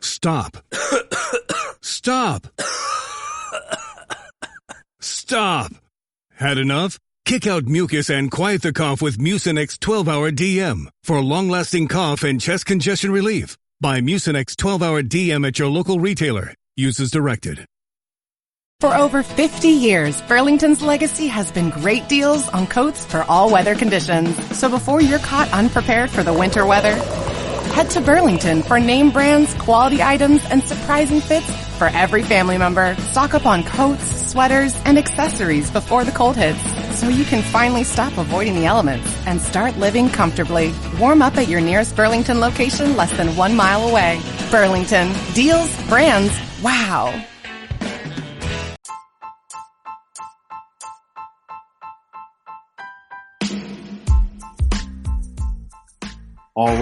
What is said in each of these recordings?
Stop. Stop. Stop. Had enough? Kick out mucus and quiet the cough with Mucinex 12-Hour DM for long-lasting cough and chest congestion relief. Buy Mucinex 12-Hour DM at your local retailer. Use as directed. For over 50 years, Burlington's legacy has been great deals on coats for all weather conditions. So before you're caught unprepared for the winter weather, head to Burlington for name brands, quality items, and surprising fits for every family member. Stock up on coats, sweaters, and accessories before the cold hits, so you can finally stop avoiding the elements and start living comfortably. Warm up at your nearest Burlington location less than 1 mile away. Burlington. Deals, brands, wow. All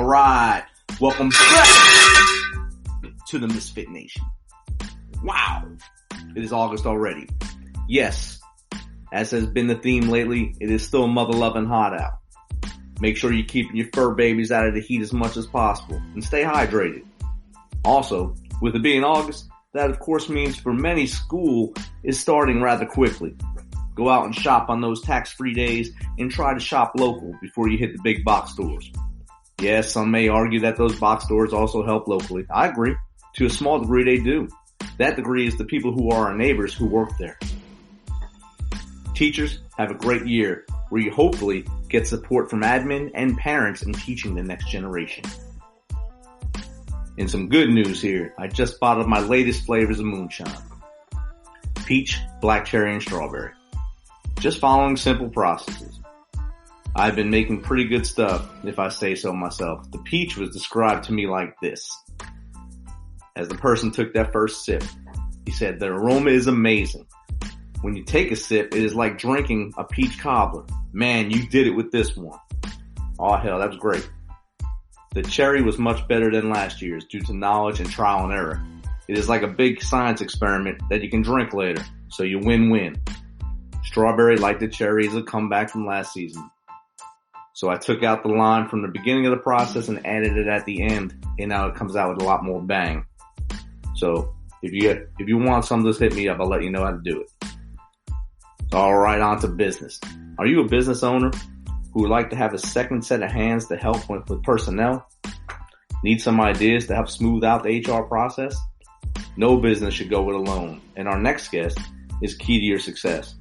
right. Welcome back to the Misfit Nation. Wow. It is August already. Yes, as has been the theme lately, it is still mother-loving hot out. Make sure you keep your fur babies out of the heat as much as possible and stay hydrated. Also, with it being August, that of course means for many school is starting rather quickly. Go out and shop on those tax-free days and try to shop local before you hit the big box stores. Yes, some may argue that those box stores also help locally. I agree. To a small degree, they do. That degree is the people who are our neighbors who work there. Teachers, have a great year where you hopefully get support from admin and parents in teaching the next generation. And some good news here. I just bottled my latest flavors of moonshine. Peach, black cherry, and strawberry. Just following simple processes. I've been making pretty good stuff, if I say so myself. The peach was described to me like this. As the person took that first sip, he said, "The aroma is amazing. When you take a sip, it is like drinking a peach cobbler. Man, you did it with this one." Oh hell, that was great. The cherry was much better than last year's due to knowledge and trial and error. It is like a big science experiment that you can drink later, so you win-win. Strawberry, like the cherry, is a comeback from last season. So I took out the lime from the beginning of the process and added it at the end, and now it comes out with a lot more bang. So if you want some, just hit me up. I'll let you know how to do it. All right, on to business. Are you a business owner who would like to have a second set of hands to help with personnel? Need some ideas to help smooth out the HR process? No business should go it alone. And our next guest is key to your success.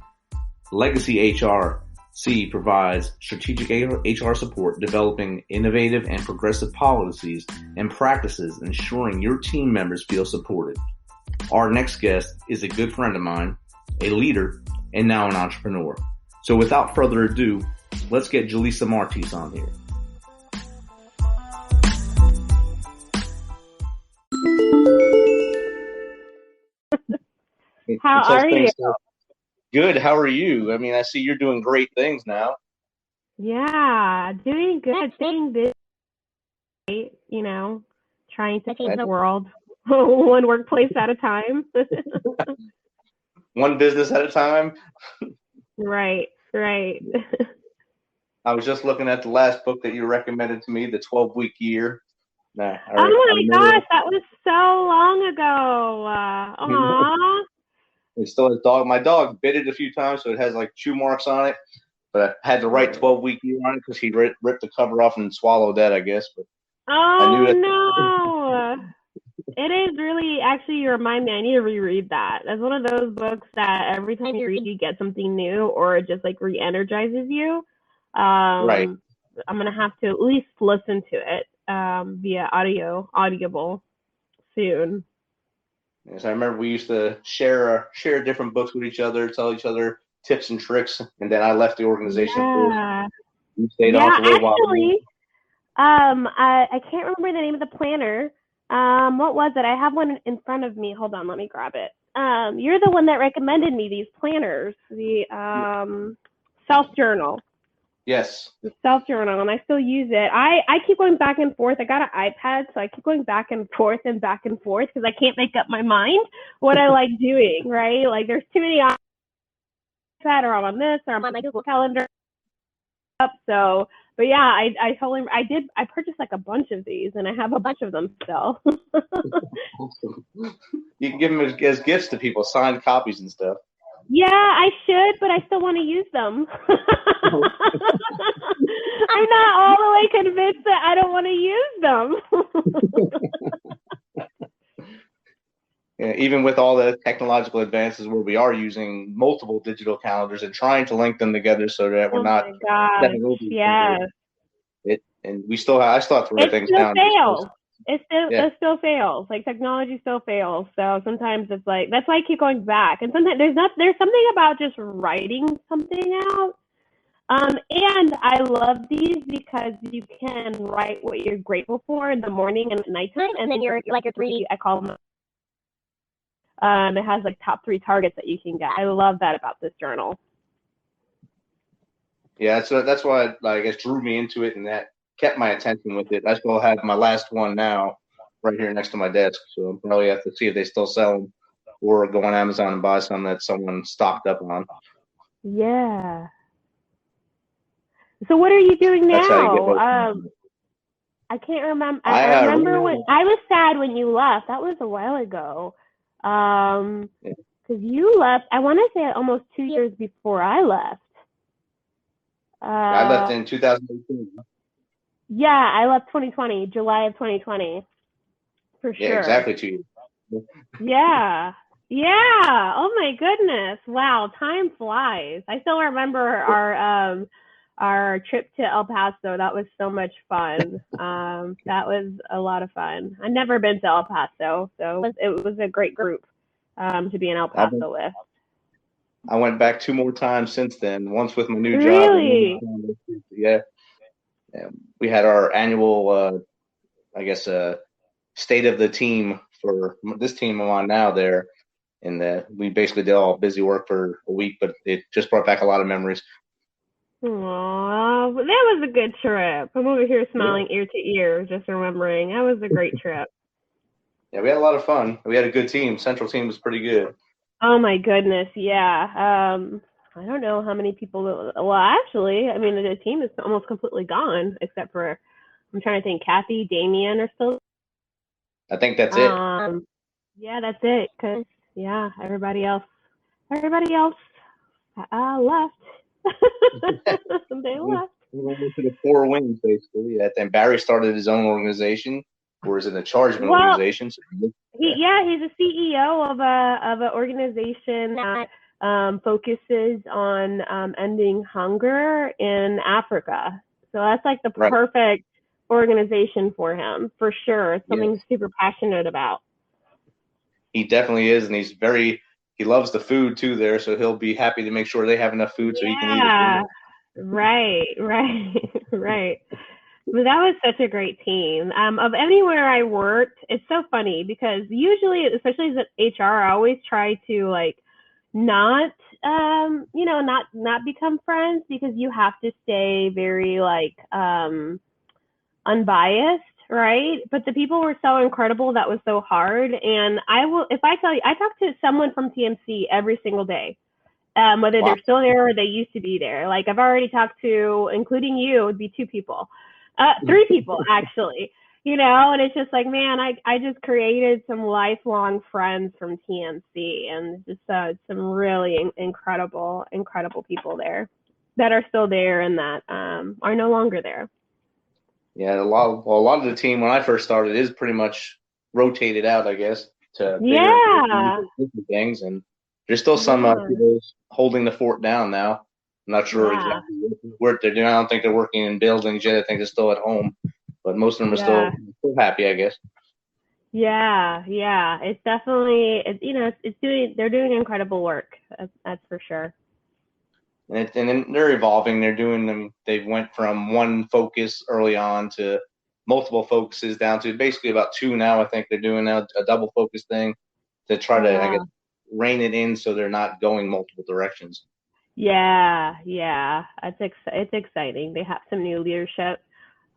Legacy HRC provides strategic HR support, developing innovative and progressive policies and practices, ensuring your team members feel supported. Our next guest is a good friend of mine, a leader, and now an entrepreneur. So without further ado, let's get Julissa Martis on here. How are you? Good. How are you? I mean, I see you're doing great things now. Yeah, doing good. Staying busy, trying to change the world one workplace at a time. One business at a time. Right. I was just looking at the last book that you recommended to me, The 12-Week Year. Oh my gosh, that was so long ago. Aww. It still has dog. My dog bit it a few times, so it has like chew marks on it. But I had to write 12-week year on it because he ripped the cover off and swallowed that, I guess. But no. It is really, actually, you remind me, I need to reread that. That's one of those books that every time you read, you get something new or it just like re-energizes you. Right. I'm going to have to at least listen to it via audible soon. Yes, I remember we used to share different books with each other, tell each other tips and tricks, and then I left the organization. Yeah. You stayed on for a little while. Actually, I can't remember the name of the planner. What was it? I have one in front of me. Hold on, let me grab it. You're the one that recommended me these planners, the self-journal. Yes. The self-journal, and I still use it. I keep going back and forth. I got an iPad, so I keep going back and forth because I can't make up my mind what I like doing, right? Like there's too many options, or I'm on this, or I'm on my Google Calendar. So But yeah, I totally, I purchased like a bunch of these, and I have a bunch of them still. You can give them as gifts to people, signed copies and stuff. Yeah, I should, but I still want to use them. I'm not all the way convinced that I don't want to use them. Yeah, even with all the technological advances where we are using multiple digital calendars and trying to link them together so that we're not stepping over each other. And I still have to write things down. It still fails. Like technology still fails. So sometimes it's like, that's why I keep going back. And sometimes there's something about just writing something out. And I love these because you can write what you're grateful for in the morning and at nighttime, and then your 3, I call them. It has like top 3 targets that you can get. I love that about this journal. Yeah, so that's why I guess drew me into it, and that kept my attention with it. I still have my last one now right here next to my desk, so I'll probably have to see if they still sell them or go on Amazon and buy some that someone stocked up on. Yeah. So what are you doing now? I can't remember. I remember when I was sad when you left. That was a while ago. Because you left, I want to say almost 2 years before I left. I left in 2018. Yeah, I left 2020, July of 2020, for sure. Yeah, exactly 2 years. Yeah. Oh my goodness! Wow, time flies. I still remember our trip to El Paso. That was so much fun. That was a lot of fun. I've never been to El Paso, so it was a great group to be in El Paso with. I went back 2 more times since then. Once with my new job. Really? Yeah. We had our annual, state of the team for this team I'm on now there. And we basically did all busy work for a week, but it just brought back a lot of memories. Aww, that was a good trip. I'm over here smiling ear to ear, just remembering. That was a great trip. Yeah, we had a lot of fun. We had a good team. Central team was pretty good. Oh my goodness, yeah. I don't know how many people. Well, actually, I mean, the team is almost completely gone, except for, I'm trying to think, Kathy, Damien are still. I think that's it. Yeah, that's it. Cause everybody else left. They left. We went to the 4 wings, basically. I think Barry started his own organization, or is in the charge of an organization. So he's a CEO of an organization that focuses on ending hunger in Africa. So that's like the perfect organization for him, for sure. It's something he's super passionate about. He definitely is, and he loves the food too there, so he'll be happy to make sure they have enough food so he can eat it. Right. But that was such a great team. Of anywhere I worked, it's so funny because usually, especially as an HR, I always try to not become friends, because you have to stay very unbiased, right? But the people were so incredible, that was so hard. And if I tell you, I talk to someone from TMC every single day, whether they're still there or they used to be there. Like I've already talked to, including you, it would be 2 people, 3 people actually, and it's just like, man, I just created some lifelong friends from TMC, and just some really incredible people there that are still there and that are no longer there. Yeah, a lot of the team when I first started is pretty much rotated out, I guess, to different things, and there's still some people holding the fort down now. I'm not sure exactly what they're doing. I don't think they're working in buildings yet. I think they're still at home, but most of them are still happy, I guess. Yeah. It's definitely they're doing incredible work. That's for sure. And then they're evolving. They're doing them. They went from one focus early on to multiple focuses down to basically about 2 now. I think they're doing now a double focus thing to try to, I guess, rein it in so they're not going multiple directions. Yeah. It's exciting. They have some new leadership.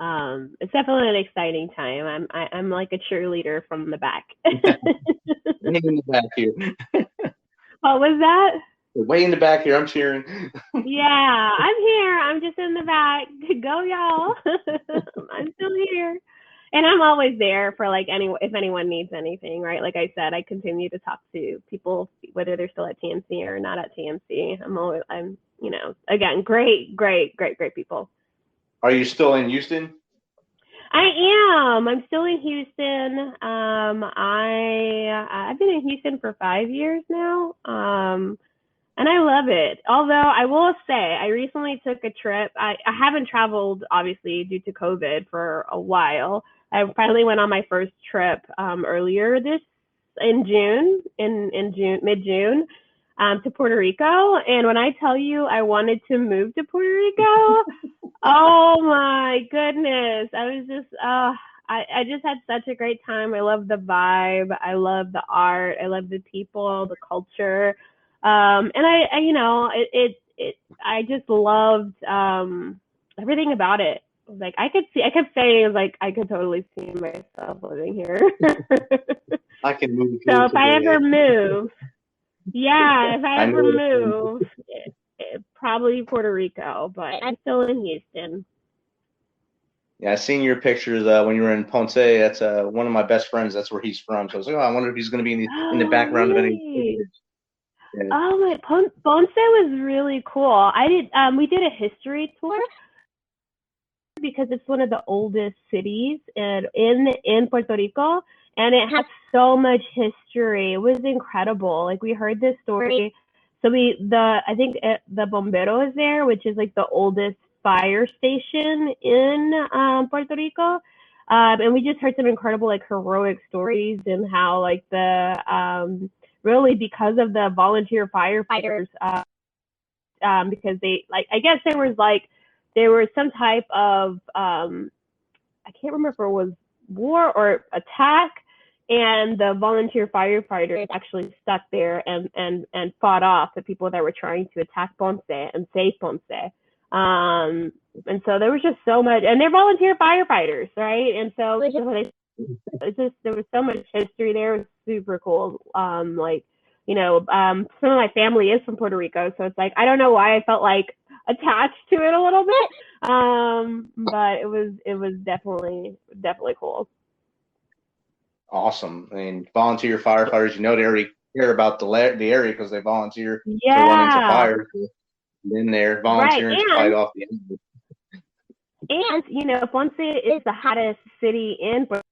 It's definitely an exciting time. I'm like a cheerleader from the back. In the back here. What was that? Way in the back here, I'm cheering. Yeah, I'm here. I'm just in the back. Go, y'all. I'm still here. And I'm always there for like if anyone needs anything, right? Like I said, I continue to talk to people whether they're still at TMC or not at TMC. I'm again, great people. Are you still in Houston? I am. I'm still in Houston. I've been in Houston for 5 years now. And I love it. Although I will say, I recently took a trip. I haven't traveled, obviously, due to COVID for a while. I finally went on my first trip earlier in mid-June, to Puerto Rico. And when I tell you I wanted to move to Puerto Rico, oh my goodness. I was just, I just had such a great time. I love the vibe. I love the art. I love the people, the culture. And I just loved everything about it. Like I kept saying like I could totally see myself living here. I can move. So if I ever move, probably Puerto Rico, but I'm still in Houston. Yeah, I seen your pictures when you were in Ponce. That's one of my best friends. That's where he's from. So I was like, I wonder if he's going to be in the background really? of any. Yeah. Oh my, Ponce was really cool. We did a history tour because it's one of the oldest cities in Puerto Rico, and it has so much history. It was incredible. Like we heard this story. So I think the Bombero is there, which is like the oldest fire station in Puerto Rico. And we just heard some incredible like heroic stories and how like really because of the volunteer firefighters, because they I guess there was some type of I can't remember if it was war or attack, and the volunteer firefighters actually stuck there and fought off the people that were trying to attack Ponce and save Ponce. And so there was just so much, and they're volunteer firefighters, right? And so there was so much history there. It was super cool. Some of my family is from Puerto Rico, so it's like I don't know why I felt like attached to it a little bit, but it was definitely cool. Awesome. I mean, volunteer firefighters, they already care about the area because they volunteer to run into fire. Then they're volunteering to fight off the enemy. And Ponce is the hottest city in Puerto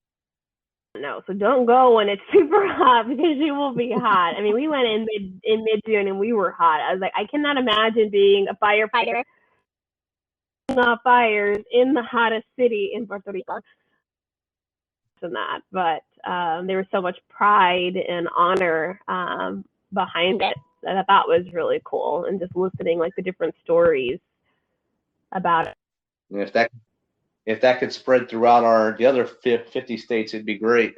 Rico. No, so don't go when it's super hot because you will be hot. I mean, we went in mid-June and we were hot. I was like, I cannot imagine being a firefighter off fires in the hottest city in Puerto Rico. Than that, but there was so much pride and honor behind it that I thought was really cool, and just listening like the different stories about it. And if that could spread throughout the other 50 states, it'd be great.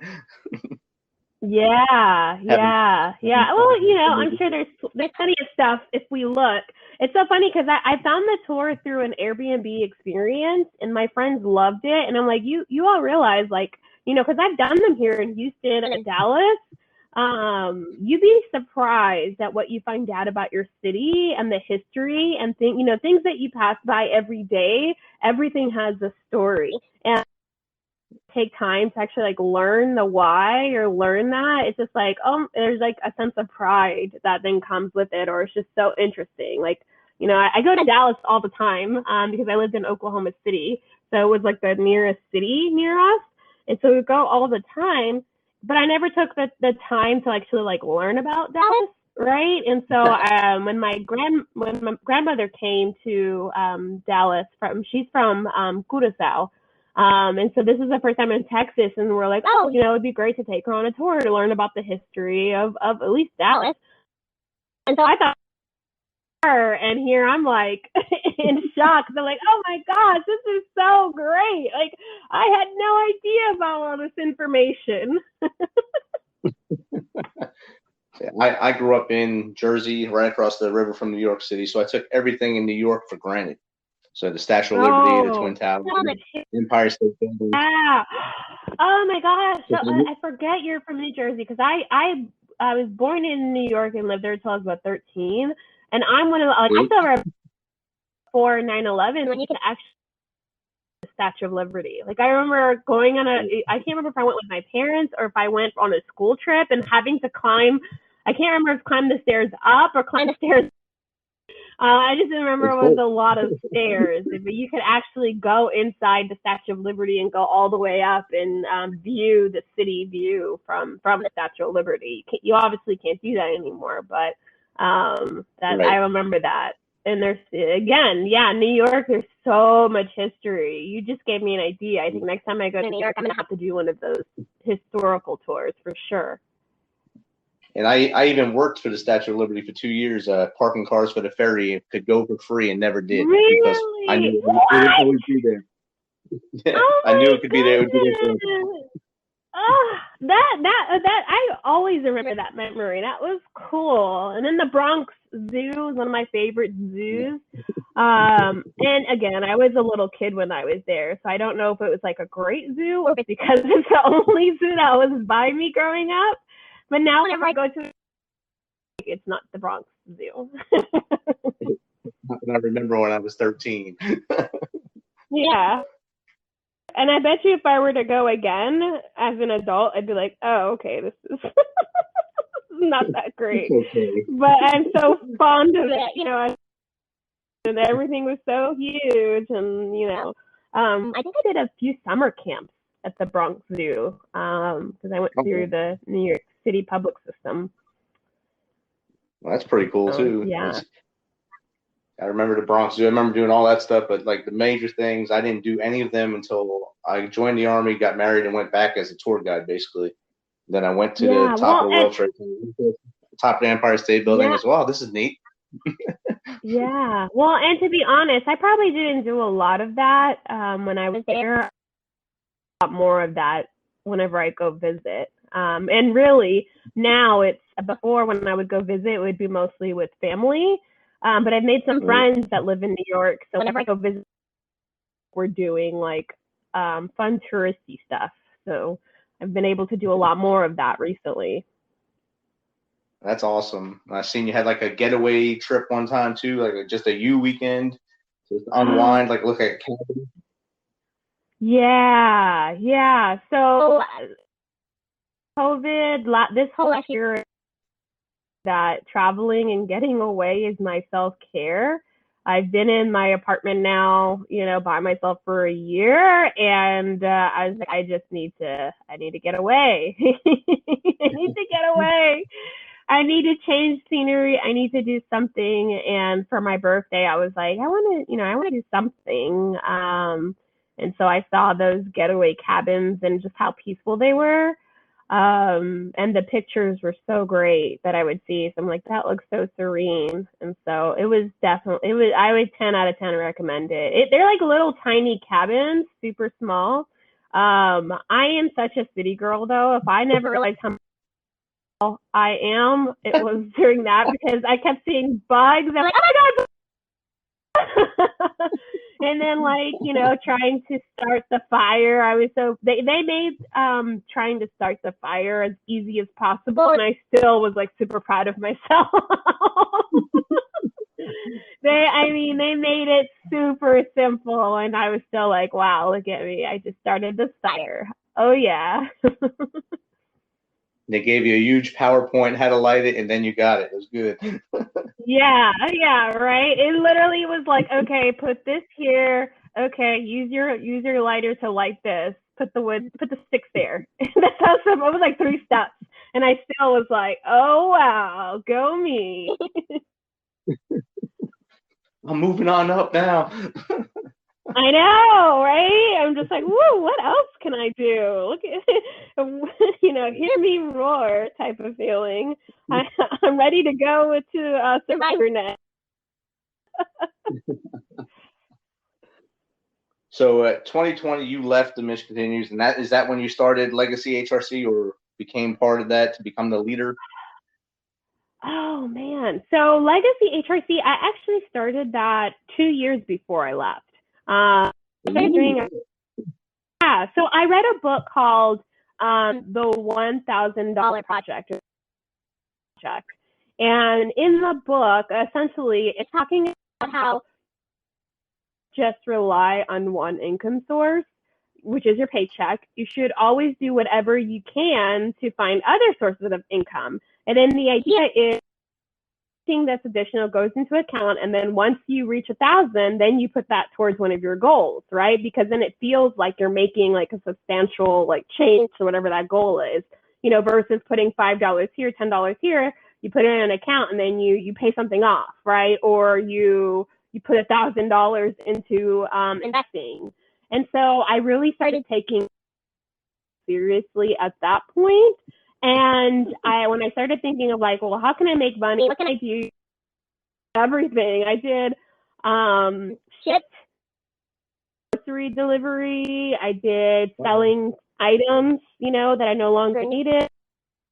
Yeah. Well, I'm sure there's plenty of stuff if we look. It's so funny because I found the tour through an Airbnb experience, and my friends loved it, and I'm like, you all realize like, because I've done them here in Houston and Dallas. You'd be surprised at what you find out about your city and the history and things that you pass by every day. Everything has a story, and take time to actually like learn the why or learn that. It's just like, there's like a sense of pride that then comes with it, or it's just so interesting. Like, I go to Dallas all the time because I lived in Oklahoma City, so it was like the nearest city near us. And so we go all the time, but I never took the time to actually like learn about Dallas, right? And so when my grandmother came to Dallas, she's from Curacao, and so this is the first time in Texas, and we're like, it would be great to take her on a tour to learn about the history of at least Dallas. And so I thought, and here I'm like in shock. They're like, oh my gosh, this is so great. Like I had no idea about all this information. I grew up in Jersey, right across the river from New York City, so I took everything in New York for granted. So the Statue of Liberty, the Twin Towers, Empire State Building. Yeah. Oh my gosh. So I forget you're from New Jersey because was born in New York and lived there until I was about 13. And I'm one of the, like, I still remember before 9/11 when you could actually the Statue of Liberty. Like, I remember going on I can't remember if I went with my parents or if I went on a school trip and having to climb. I can't remember if climb the stairs up or climb the stairs. I just remember it was a lot of stairs, but you could actually go inside the Statue of Liberty and go all the way up and view the city view from the Statue of Liberty. You obviously can't do that anymore, but right. I remember that. And there's, again, New York, there's so much history. You just gave me an idea. I think next time I go to New York, I'm going to have to do one of those historical tours for sure. And I even worked for the Statue of Liberty for 2 years, parking cars for the ferry. Could go for free and never did. Really? Because I knew it would always be there. I knew it could be there. It would be there. That I always remember that memory. That was cool. And then the Bronx Zoo was one of my favorite zoos. And again, I was a little kid when I was there, so I don't know if it was like a great zoo or because it's the only zoo that was by me growing up. But now whenever I go to, it's not the Bronx Zoo. I remember when I was 13. Yeah. And I bet you if I were to go again as an adult, I'd be like, oh, okay, this is not that great. Okay. But I'm so fond of it, you know, and everything was so huge. And, you know, I think I did a few summer camps at the Bronx Zoo because I went through the New York City public system. Well, that's pretty cool, too. Yeah. I remember the Bronx Zoo. I remember doing all that stuff, but like the major things, I didn't do any of them until I joined the Army, got married, and went back as a tour guide, basically. Then I went to the top of the World Trade Center, top of the Empire State Building. I was, wow, this is neat. Yeah. Well, and to be honest, I probably didn't do a lot of that when I was there. A lot more of that whenever I go visit. And really, now it's before when I would go visit, it would be mostly with family. But I've made some friends that live in New York, so whenever I go visit, we're doing like fun touristy stuff. So I've been able to do a lot more of that recently. That's awesome. I've seen you had like a getaway trip one time too, like just a U weekend, just unwind, like look at cabin. Yeah. So COVID, this whole year, that traveling and getting away is my self-care. I've been in my apartment now, you know, by myself for a year, and I was like, I need to get away. I need to get away. I need to change scenery. I need to do something. And for my birthday, I was like, I want to do something. And so I saw those getaway cabins and just how peaceful they were. And the pictures were so great that I would see. So I'm like, that looks so serene. And so I would 10 out of 10 recommend it. They're like little tiny cabins, super small. I am such a city girl though. If I never realized how I am, it was during that because I kept seeing bugs. I'm like, oh my God. And then, like, you know, trying to start the fire. They made trying to start the fire as easy as possible. And I still was like super proud of myself. They made it super simple. And I was still like, wow, look at me. I just started the fire. Oh, yeah. They gave you a huge PowerPoint, how to light it, and then you got it. It was good. Yeah, right. It literally was like, okay, put this here. Okay, use your lighter to light this. Put the sticks there. That's how simple. It was like 3 steps, and I still was like, oh wow, go me. I'm moving on up now. I know, right? I'm just like, whoa, what else can I do? Look at, you know, hear me roar type of feeling. I'm ready to go to Survivor Net. So 2020, you left the Mission Continues, and is that when you started Legacy HRC or became part of that to become the leader? Oh, man. So Legacy HRC, I actually started that 2 years before I left. So I read a book called The $1,000 Project. check. And in the book, essentially, it's talking about how just rely on one income source, which is your paycheck. You should always do whatever you can to find other sources of income. And then the idea is that's additional goes into account, and then once you reach 1,000, then you put that towards one of your goals, right? Because then it feels like you're making like a substantial like change to whatever that goal is, versus putting $5 here, $10 here. You put it in an account and then you pay something off, right? Or you put $1,000 into investing. And so I really started taking seriously at that point. And when I started thinking of like, well, how can I make money? What can I do? Everything. I did ship, grocery delivery. I did selling items, that I no longer needed.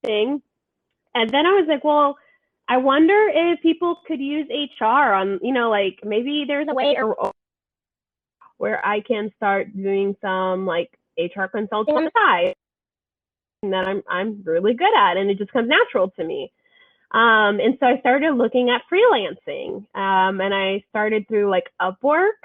And then I was like, well, I wonder if people could use HR on, like maybe there's a way where I can start doing some like HR consulting on the side that I'm really good at, and it just comes natural to me. And so I started looking at freelancing, and I started through like Upwork,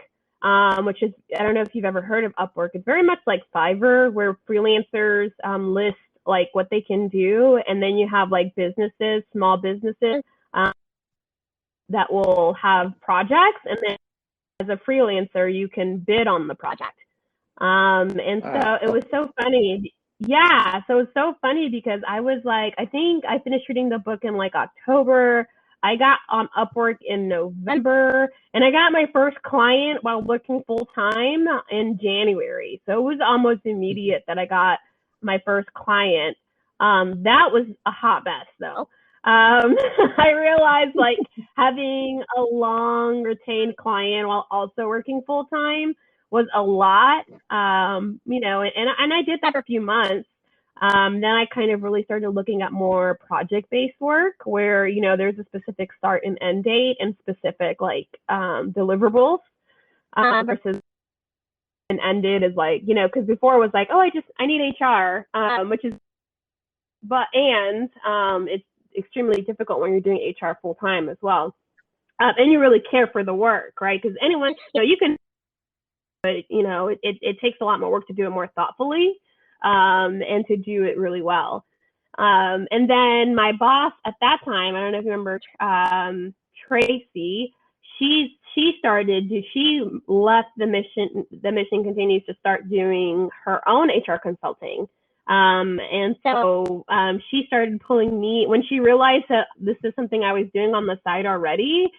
which is, I don't know if you've ever heard of Upwork. It's very much like Fiverr, where freelancers list like what they can do, and then you have like businesses, small businesses that will have projects, and then as a freelancer you can bid on the project. And so it was so funny. Yeah, so it's so funny because I was like, I think I finished reading the book in like October. I got on Upwork in November, and I got my first client while working full time in January. So it was almost immediate that I got my first client. That was a hot mess though. I realized like having a long retained client while also working full time was a lot, and I did that for a few months. Then I kind of really started looking at more project-based work where, there's a specific start and end date and specific like deliverables versus an end date is like, because before it was like, oh, I need HR, it's extremely difficult when you're doing HR full time as well. And you really care for the work, right? Because anyone, you can, but it takes a lot more work to do it more thoughtfully, and to do it really well. And then my boss at that time, I don't know if you remember, Tracy, she left the mission continues to start doing her own HR consulting. And so she started pulling me when she realized that this is something I was doing on the side already.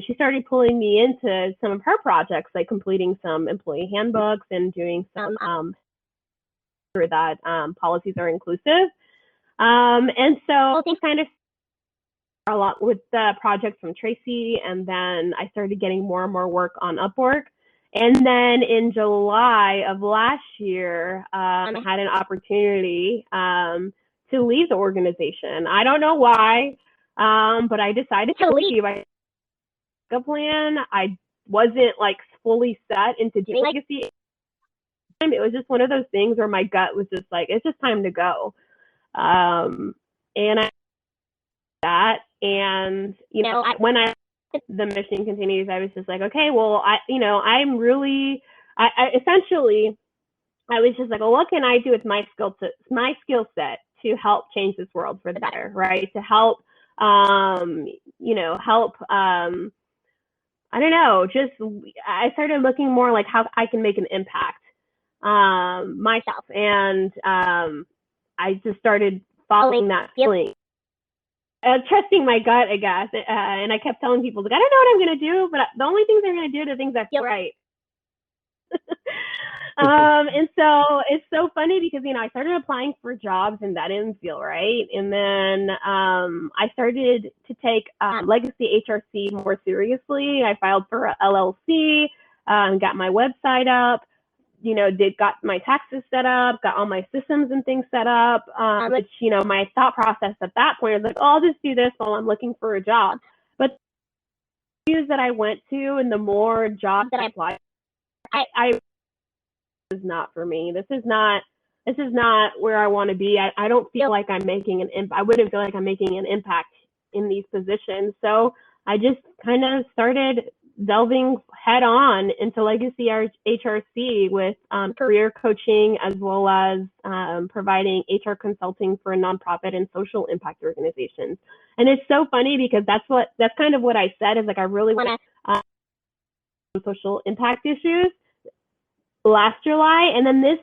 She started pulling me into some of her projects, like completing some employee handbooks and doing some sure that policies are inclusive. And so things kind of a lot with the projects from Tracy, and then I started getting more and more work on Upwork. And then in July of last year, I had an opportunity to leave the organization. I don't know why, but I decided to leave. I a plan. I wasn't like fully set into doing legacy. It was just one of those things where my gut was just like, it's just time to go. And I that, and when the mission continues, I was just like, okay, well, I'm really, I essentially, I was just like, well, what can I do with my skill set to help change this world for the better, right? To help, I don't know, I started looking more like how I can make an impact myself. And I just started following that feeling, trusting my gut, I guess. And I kept telling people, like, I don't know what I'm going to do, but the only things I'm going to do are the things that feel right. And so it's so funny because, I started applying for jobs and that didn't feel right. And then I started to take legacy HRC more seriously. I filed for a LLC, got my website up, got my taxes set up, got all my systems and things set up, which, my thought process at that point was like, oh, I'll just do this while I'm looking for a job. But the interviews that I went to and the more jobs that I applied, I is not for me. This is not this is not where I want to be. I don't feel like I'm making I wouldn't feel like I'm making an impact in these positions. So I just kind of started delving head on into legacy HRC with career coaching, as well as providing HR consulting for nonprofit and social impact organizations. And it's so funny because that's kind of what I said, is like, I really want to social impact issues last July. And then this,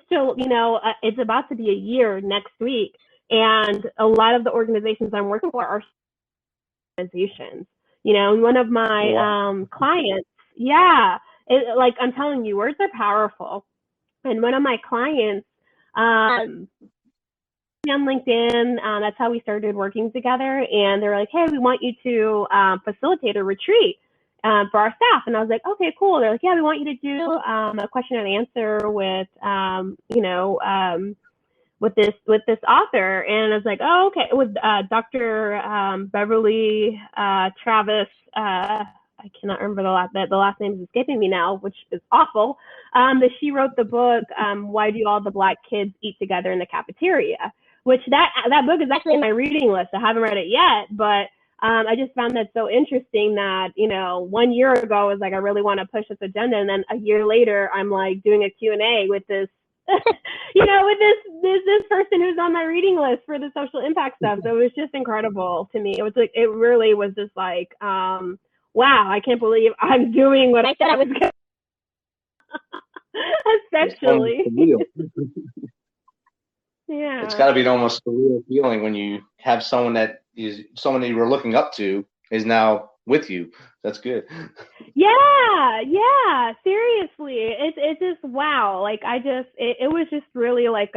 it's about to be a year next week. And a lot of the organizations I'm working for are organizations. And one of my clients, like, I'm telling you, words are powerful. And one of my clients, on LinkedIn, that's how we started working together. And they're like, hey, we want you to facilitate a retreat for our staff. And I was like, okay, cool. They're like, yeah, we want you to do a question and answer with, with this author. And I was like, oh, okay, with Dr. Beverly Travis. I cannot remember the last name is escaping me now, which is awful. But she wrote the book, Why Do All the Black Kids Eat Together in the Cafeteria? Which that book is actually in my reading list. I haven't read it yet, but I just found that so interesting that, 1 year ago I was like, I really want to push this agenda. And then a year later, I'm like doing a Q&A with this, with this person who's on my reading list for the social impact stuff. So it was just incredible to me. It was like, it really was just like, wow, I can't believe I'm doing what I said I was going to. Essentially. Yeah. It's got to be an almost surreal feeling when you have someone that you were looking up to is now with you. That's good. Yeah, seriously. It's just wow. Like, it was just really like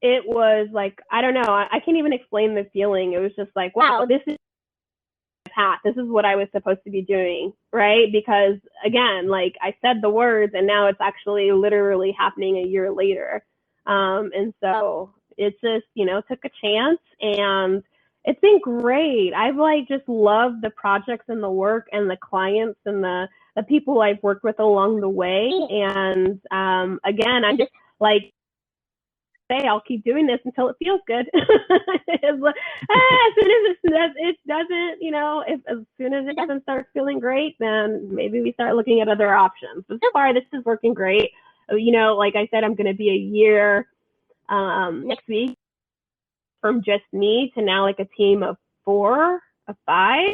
it was like, I don't know, I can't even explain the feeling. It was just like, wow, this is path. This is what I was supposed to be doing, right? Because again, like, I said the words and now it's actually literally happening a year later. And so it's just, took a chance, and it's been great. I've just loved the projects and the work and the clients and the people I've worked with along the way. And again, I just say I'll keep doing this until it feels good. As soon as it doesn't, as soon as it doesn't start feeling great, then maybe we start looking at other options. But so far, this is working great. Like I said, I'm going to be a year next week from just me to now like a team of 4 or 5.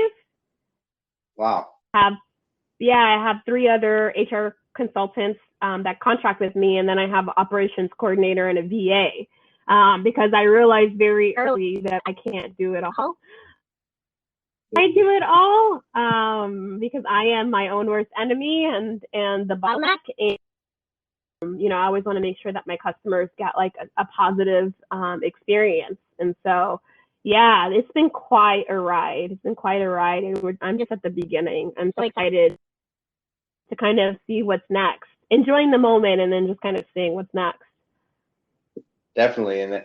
Wow. I have 3 other HR consultants that contract with me, and then I have an operations coordinator and a VA, because I realized very early that I can't do it all. I do it all because I am my own worst enemy and the bottleneck. And, I always want to make sure that my customers get like a positive experience. And so, yeah, it's been quite a ride. And I'm just at the beginning. I'm so excited to kind of see what's next, enjoying the moment, and then just kind of seeing what's next. Definitely. And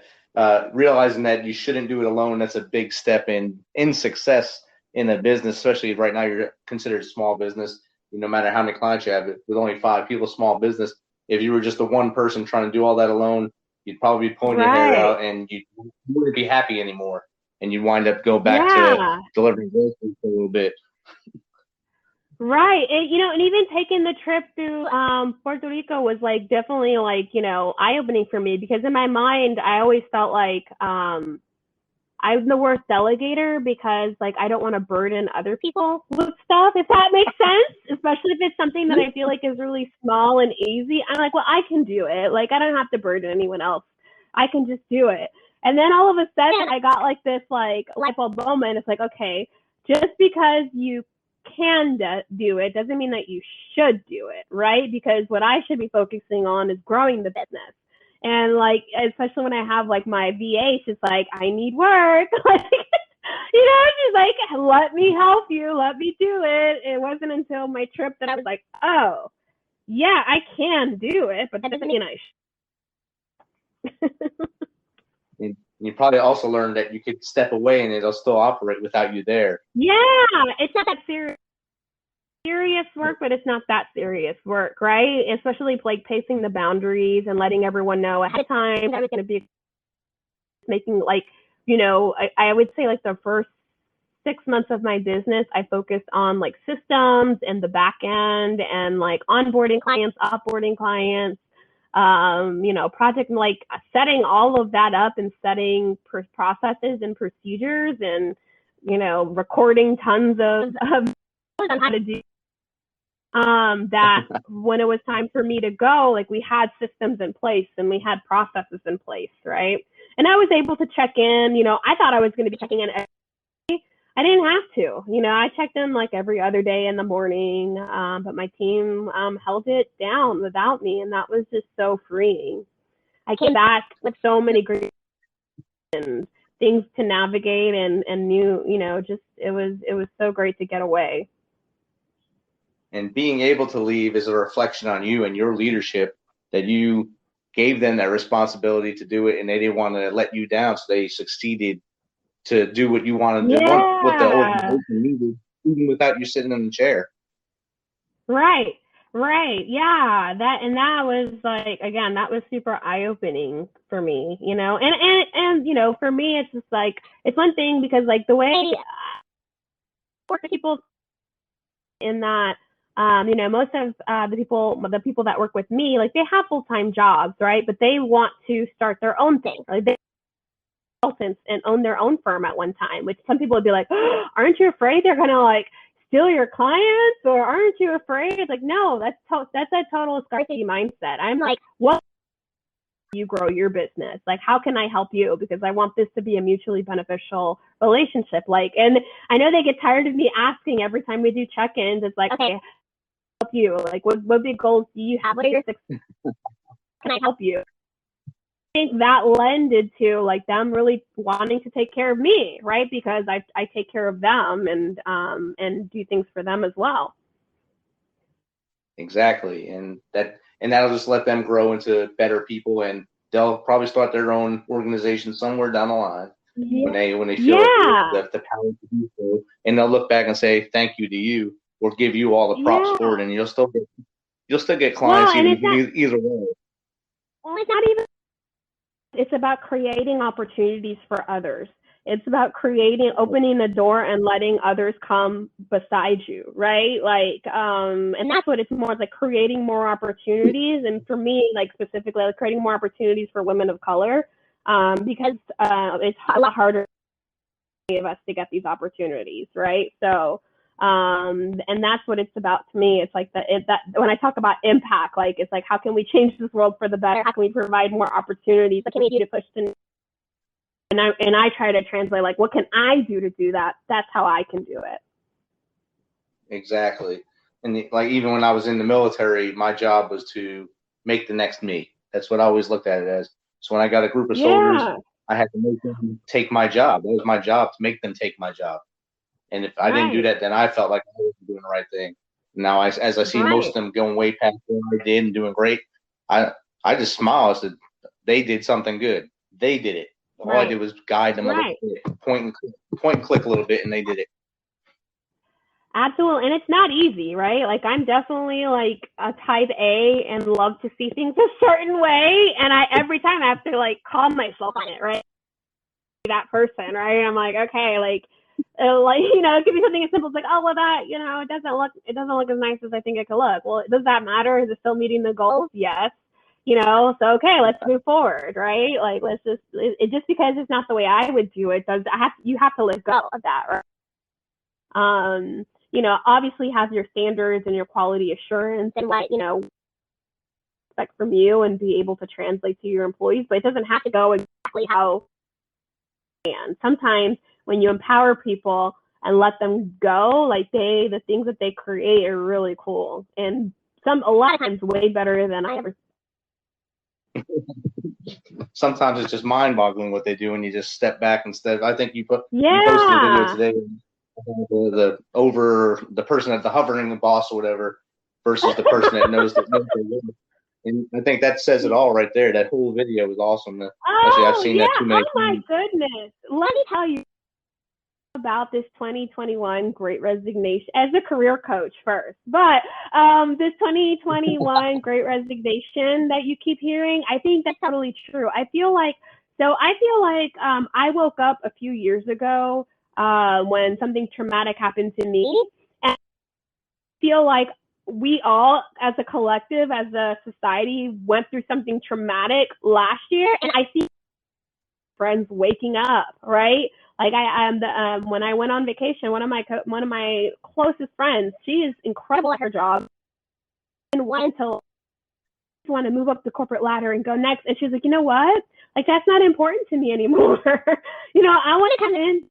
realizing that you shouldn't do it alone, that's a big step in success in a business, especially right now you're considered a small business. No matter how many clients you have, with only 5 people, small business, if you were just the one person trying to do all that alone, you'd probably be pulling your hair out and you wouldn't be happy anymore. And you'd wind up go back to delivering groceries for a little bit. Right. And even taking the trip through Puerto Rico was like definitely like, eye-opening for me, because in my mind, I always felt like I'm the worst delegator because like I don't want to burden other people with stuff, if that makes sense, especially if it's something that I feel like is really small and easy. I'm like, well, I can do it. Like, I don't have to burden anyone else. I can just do it. And then all of a sudden I got like this like light bulb moment. It's like, okay, just because you can do it doesn't mean that you should do it, right? Because what I should be focusing on is growing the business. And like, especially when I have like my VA, she's like, I need work. Like, she's like, let me help you, let me do it. It wasn't until my trip that I was like, oh, yeah, I can do it, but that doesn't mean I should. You probably also learned that you could step away and it'll still operate without you there. Yeah, it's not that serious. serious work, but it's not that serious work, right? Especially like pacing the boundaries and letting everyone know ahead of time that I was going to be making like, I would say like the first 6 months of my business, I focused on like systems and the back end and like onboarding clients, offboarding clients, project, like setting all of that up and setting processes and procedures and, recording tons of on how to do that when it was time for me to go, like we had systems in place and we had processes in place, right? And I was able to check in, I thought I was going to be checking in every day. I didn't have to, I checked in like every other day in the morning, but my team held it down without me, and that was just so freeing. I came back with so many great things to navigate and new, just it was so great to get away. And being able to leave is a reflection on you and your leadership, that you gave them that responsibility to do it, and they didn't want to let you down, so they succeeded to do what you wanted to do, what the organization needed, even without you sitting in the chair. Right. Yeah. That was like, again, that was super eye-opening for me, and for me, it's just like, it's one thing because like the way I work with people in that, most of the people that work with me, like they have full-time jobs, right? But they want to start their own thing. Like they consultants and own their own firm at one time, which some people would be like, oh, aren't you afraid they're going to like steal your clients, or aren't you afraid? It's like, no, that's a total scarcity mindset. I'm like, what you grow your business? Like, how can I help you? Because I want this to be a mutually beneficial relationship. Like, and I know they get tired of me asking every time we do check-ins. It's like, okay, help you? Like, what big goals do you have? What are your success? Can I help you? I think that lended to like them really wanting to take care of me, right? Because I take care of them and do things for them as well. Exactly, and that'll just let them grow into better people, and they'll probably start their own organization somewhere down the line when they feel like the power to do so, and they'll look back and say thank you to you, or give you all the props for it, and you'll still get clients either way. Well, it's not even. It's about creating opportunities for others. It's about opening the door and letting others come beside you, right? Like, and that's what it's more like, creating more opportunities. And for me, like specifically, like creating more opportunities for women of color, because it's a lot harder for of us to get these opportunities, right? So, and that's what it's about to me. It's like that when I talk about impact, like it's like, how can we change this world for the better? How can we provide more opportunities? What can we do to push the and I try to translate, like, what can I do to do that? That's how I can do it. Exactly. And like, even when I was in the military, my job was to make the next me. That's what I always looked at it as. So when I got a group of soldiers, I had to make them take my job. That was my job, to make them take my job. And if I didn't do that, then I felt like I wasn't doing the right thing. Now, as I see most of them going way past what I did and doing great, I just smile. I said, they did something good. They did it. All I did was guide them a little bit, point and click a little bit, and they did it. Absolutely. And it's not easy, right? Like, I'm definitely like a type A and love to see things a certain way. And every time I have to like calm myself on it, right? That person, right? I'm like, okay, like, it could be something as simple as like, oh, well, that, it doesn't look as nice as I think it could look. Well, does that matter? Is it still meeting the goals? Yes. So okay, let's move forward, right? Like, let's just because it's not the way I would do it, you have to let go of that, right? Obviously have your standards and your quality assurance and what, expect from you, and be able to translate to your employees, but it doesn't have to go exactly how. And sometimes when you empower people and let them go, like the things that they create are really cool, and a lot of times way better than I ever. Sometimes it's just mind-boggling what they do, and you just step back instead. I think you posted a video today, the person at the hovering the boss or whatever versus the person that knows that knows their limit. And I think that says it all right there. That whole video was awesome. Actually, I've seen that too many times. Oh my goodness! Let me tell you, about this 2021 Great Resignation as a career coach first, but this 2021 Great Resignation that you keep hearing, I think that's totally true. I feel like I woke up a few years ago when something traumatic happened to me, and I feel like we all, as a collective, as a society, went through something traumatic last year, and I see friends waking up, right? Like when I went on vacation, one of my closest friends, she is incredible at her job and wanted to move up the corporate ladder and go next. And she's like, you know what? Like, that's not important to me anymore. I want to come in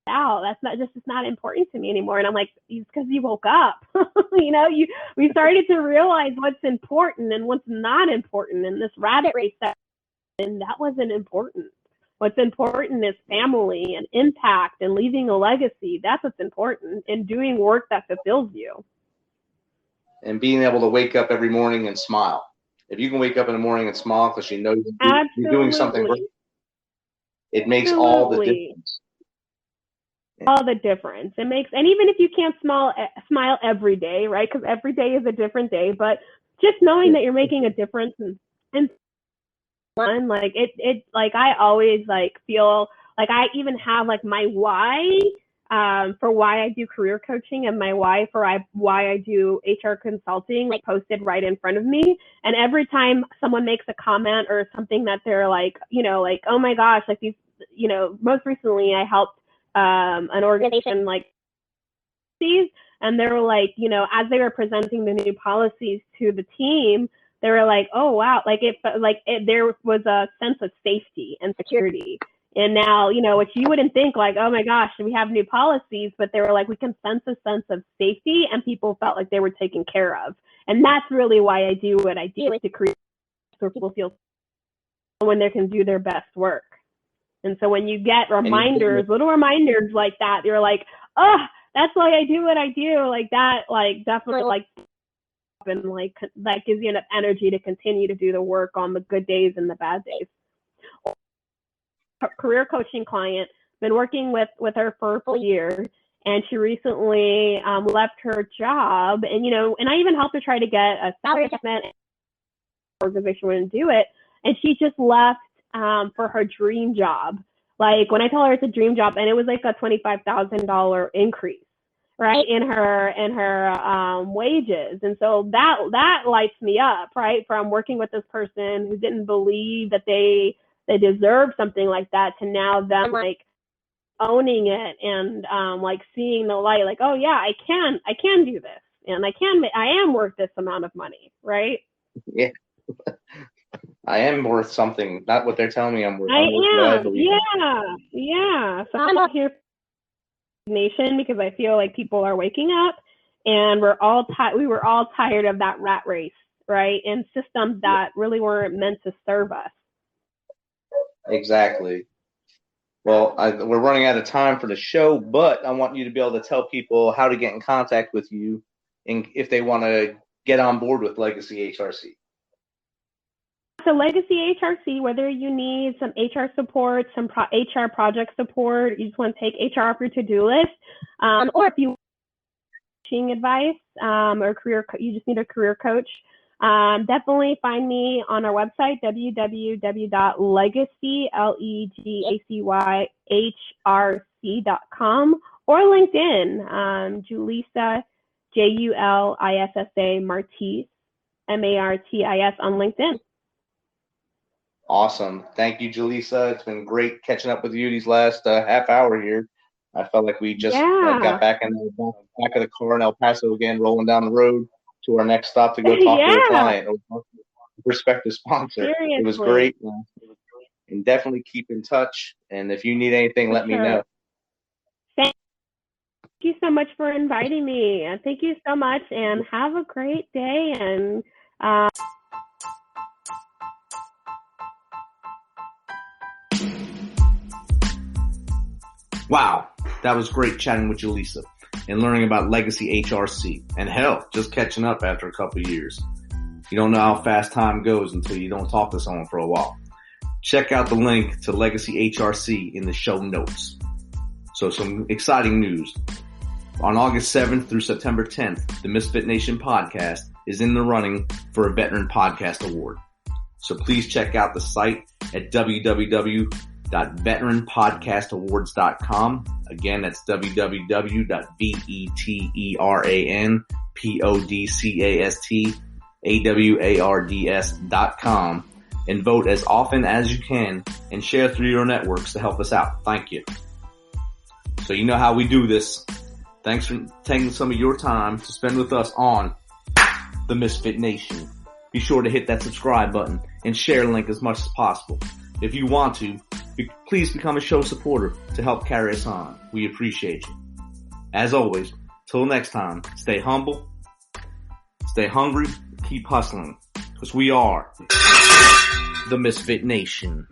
out. It's not important to me anymore. And I'm like, it's because you woke up. We started to realize what's important and what's not important in this rabbit race and that wasn't important. What's important is family and impact and leaving a legacy. That's what's important, and doing work that fulfills you. And being able to wake up every morning and smile. If you can wake up in the morning and smile because you know you're doing something right, it makes all the difference. All the difference. It makes, and even if you can't smile every day, right? Because every day is a different day, but just knowing that you're making a difference and like it like I always like feel like I even have like my why for why I do career coaching and my why for why I do HR consulting like posted right in front of me. And every time someone makes a comment or something that they're like, like, oh my gosh, like these, most recently I helped an organization like these, and they were like, as they were presenting the new policies to the team, they were like, oh, wow, there was a sense of safety and security. And now, which you wouldn't think like, oh my gosh, we have new policies, but they were like, we can sense a sense of safety, and people felt like they were taken care of. And that's really why I do what I do, to create so people feel when they can do their best work. And so when you get reminders, little reminders like that, you're like, oh, that's why I do what I do. Like that, like definitely like, and like that gives you enough energy to continue to do the work on the good days and the bad days. Her career coaching client, been working with her for a full year, and she recently left her job, and and I even helped her try to get a salary adjustment. Organization wouldn't do it, and she just left for her dream job. Like when I told her it's a dream job, and it was like a $25,000 increase, right, in her wages. And so that lights me up, right, from working with this person who didn't believe that they deserved something like that, to now them like owning it and like seeing the light, like, oh yeah, I can do this, and I am worth this amount of money, right? Yeah. I am worth something, not what they're telling me I'm worth. Yeah. So I'm out here for nation because I feel like people are waking up, and we were all tired of that rat race, right? And systems that really weren't meant to serve us. Exactly. Well, we're running out of time for the show, but I want you to be able to tell people how to get in contact with you and if they want to get on board with Legacy HRC. So Legacy HRC, whether you need some HR support, some HR project support, you just want to take HR off your to-do list, or if you want coaching advice or you just need a career coach, definitely find me on our website, www.legacyhrc.com, or LinkedIn, Julissa, Julissa Martis, Martis on LinkedIn. Awesome. Thank you, Julissa. It's been great catching up with you these last half hour here. I felt like we just got back in the back of the car in El Paso again, rolling down the road to our next stop to go talk to a client or prospective sponsor. Seriously. It was great. And definitely keep in touch. And if you need anything, let me know. Thank you so much for inviting me. Thank you so much, and have a great day. And wow, that was great chatting with Julissa and learning about Legacy HRC. And hell, just catching up after a couple of years. You don't know how fast time goes until you don't talk to someone for a while. Check out the link to Legacy HRC in the show notes. So some exciting news. On August 7th through September 10th, the Misfit Nation podcast is in the running for a Veteran Podcast Award. So please check out the site at www.veteranpodcastawards.com. Again, that's www.veteranpodcastawards.com, and vote as often as you can and share through your networks to help us out. Thank you. So you know how we do this. Thanks for taking some of your time to spend with us on the Misfit Nation. Be sure to hit that subscribe button and share link as much as possible. If you want to, please become a show supporter to help carry us on. We appreciate you. As always, till next time, stay humble, stay hungry, keep hustling, because we are the Misfit Nation.